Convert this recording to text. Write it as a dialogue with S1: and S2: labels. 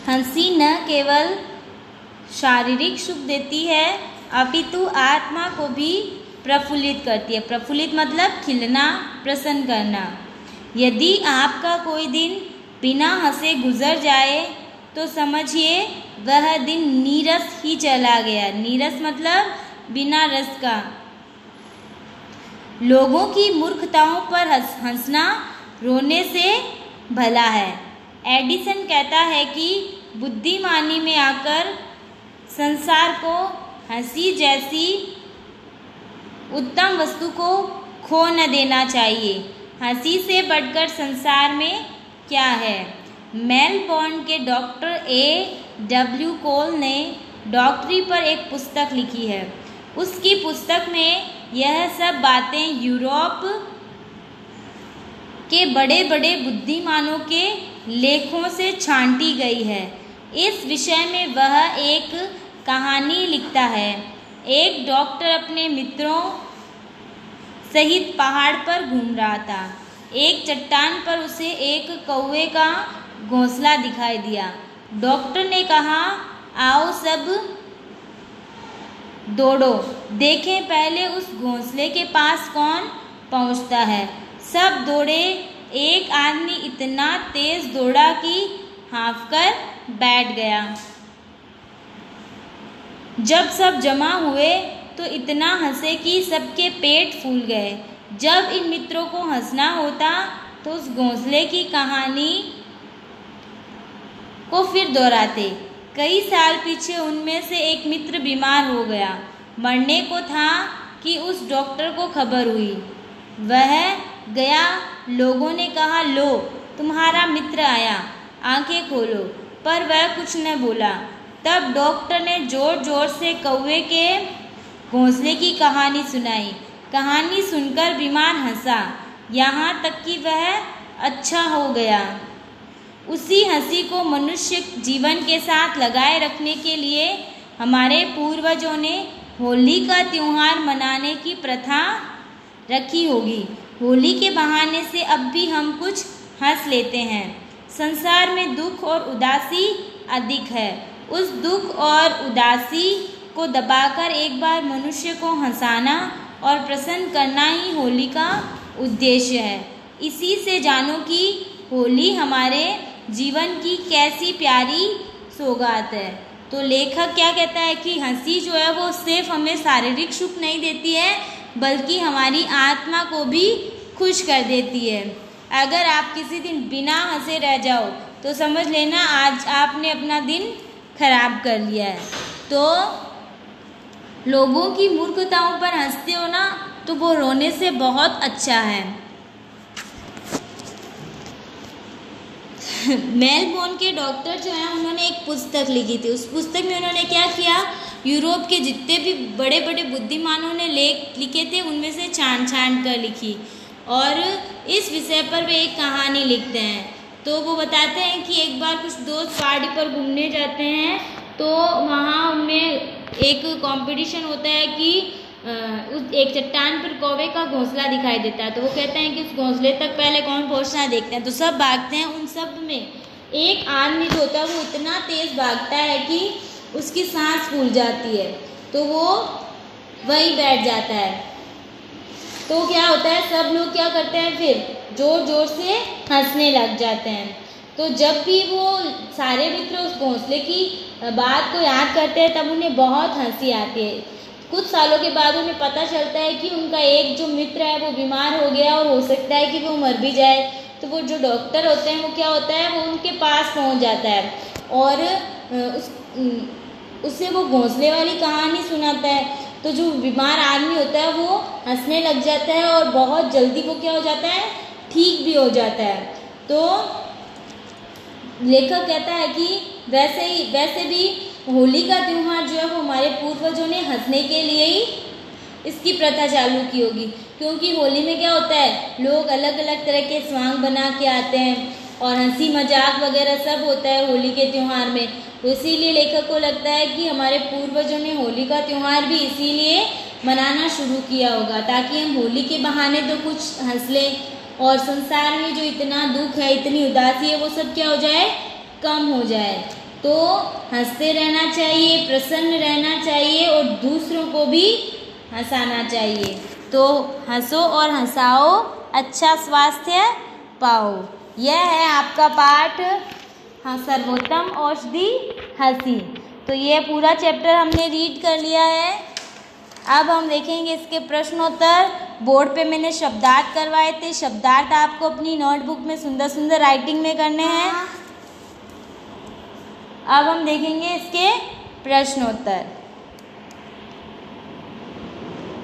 S1: हंसी न केवल शारीरिक सुख देती है अपितु आत्मा को भी प्रफुल्लित करती है। प्रफुल्लित मतलब खिलना, प्रसन्न करना। यदि आपका कोई दिन बिना हंसे गुजर जाए तो समझिए वह दिन नीरस ही चला गया। नीरस मतलब बिना रस का। लोगों की मूर्खताओं पर हंसना रोने से भला है। एडिसन कहता है कि बुद्धिमानी में आकर संसार को हंसी जैसी उत्तम वस्तु को खो न देना चाहिए। हंसी से बढ़कर संसार में क्या है। मेलबोर्न के डॉक्टर A.W. कोल ने डॉक्टरी पर एक पुस्तक लिखी है। उसकी पुस्तक में यह सब बातें यूरोप के बड़े बड़े बुद्धिमानों के लेखों से छांटी गई है। इस विषय में वह एक कहानी लिखता है। एक डॉक्टर अपने मित्रों सहित पहाड़ पर घूम रहा था। एक चट्टान पर उसे एक कौवे का घोंसला दिखाई दिया। डॉक्टर ने कहा, आओ सब दौड़ो, देखें पहले उस घोंसले के पास कौन पहुंचता है। सब दौड़े। एक आदमी इतना तेज दौड़ा कि हांफकर बैठ गया। जब सब जमा हुए तो इतना हंसे कि सबके पेट फूल गए। जब इन मित्रों को हंसना होता तो उस घोंसले की कहानी को फिर दोहराते। कई साल पीछे उनमें से एक मित्र बीमार हो गया। मरने को था कि उस डॉक्टर को खबर हुई। वह गया। लोगों ने कहा, लो तुम्हारा मित्र आया, आंखें खोलो। पर वह कुछ न बोला। तब डॉक्टर ने जोर जोर से कौवे के घोंसले की कहानी सुनाई। कहानी सुनकर बीमार हंसा, यहाँ तक कि वह अच्छा हो गया। उसी हंसी को मनुष्य जीवन के साथ लगाए रखने के लिए हमारे पूर्वजों ने होली का त्योहार मनाने की प्रथा रखी होगी। होली के बहाने से अब भी हम कुछ हंस लेते हैं। संसार में दुख और उदासी अधिक है। उस दुख और उदासी को दबाकर एक बार मनुष्य को हंसाना और प्रसन्न करना ही होली का उद्देश्य है। इसी से जानो कि होली हमारे जीवन की कैसी प्यारी सौगात है। तो लेखक क्या कहता है कि हंसी जो है वो सिर्फ हमें शारीरिक सुख नहीं देती है बल्कि हमारी आत्मा को भी खुश कर देती है। अगर आप किसी दिन बिना हंसे रह जाओ तो समझ लेना आज आपने अपना दिन खराब कर लिया है। तो लोगों की मूर्खताओं पर हंसते हो ना तो वो रोने से बहुत अच्छा है। मेलबोर्न के डॉक्टर जो हैं उन्होंने एक पुस्तक लिखी थी। उस पुस्तक में उन्होंने क्या किया, यूरोप के जितने भी बड़े बड़े बुद्धिमानों ने लेख लिखे थे उनमें से छांट छांट कर लिखी और इस विषय पर वे एक कहानी लिखते हैं। तो वो बताते हैं कि एक बार कुछ दोस्त पहाड़ी पर घूमने जाते हैं तो वहाँ उनमें एक कंपटीशन होता है कि उस एक चट्टान पर कौवे का घोंसला दिखाई देता है। तो वो कहते हैं कि उस घोंसले तक पहले कौन पहुंचना है देखते हैं। तो सब भागते हैं। उन सब में एक आदमी जो होता है वो इतना तेज भागता है कि उसकी सांस फूल जाती है। तो वो वहीं बैठ जाता है। तो क्या होता है, सब लोग क्या करते हैं, फिर जोर जोर से हंसने लग जाते हैं। तो जब भी वो सारे मित्र उस घोंसले की बात को याद करते हैं तब उन्हें बहुत हंसी आती है। कुछ सालों के बाद उन्हें पता चलता है कि उनका एक जो मित्र है वो बीमार हो गया और हो सकता है कि वो मर भी जाए। तो वो जो डॉक्टर होते हैं वो क्या होता है, वो उनके पास पहुंच जाता है और उससे वो घोंसले वाली कहानी सुनाता है। तो जो बीमार आदमी होता है वो हंसने लग जाता है और बहुत जल्दी वो क्या हो जाता है, ठीक भी हो जाता है। तो लेखक कहता है कि वैसे भी होली का त्यौहार जो है वो हमारे पूर्वजों ने हंसने के लिए ही इसकी प्रथा चालू की होगी। क्योंकि होली में क्या होता है, लोग अलग अलग तरह के स्वांग बना के आते हैं और हंसी मजाक वगैरह सब होता है होली के त्यौहार में। तो इसीलिए लेखक को लगता है कि हमारे पूर्वजों ने होली का त्यौहार भी इसीलिए मनाना शुरू किया होगा ताकि हम होली के बहाने तो कुछ हंस लें और संसार में जो इतना दुख है, इतनी उदासी है, वो सब क्या हो जाए, कम हो जाए। तो हंसते रहना चाहिए, प्रसन्न रहना चाहिए और दूसरों को भी हंसाना चाहिए। तो हंसो और हंसाओ, अच्छा स्वास्थ्य पाओ। यह है आपका पाठ सर्वोत्तम औषधि हंसी। तो ये पूरा चैप्टर हमने रीड कर लिया है। अब हम देखेंगे इसके प्रश्नोत्तर। बोर्ड पे मैंने शब्दार्थ करवाए थे, शब्दार्थ आपको अपनी नोटबुक में सुंदर सुंदर राइटिंग में करने हैं। अब हम देखेंगे इसके प्रश्नोत्तर।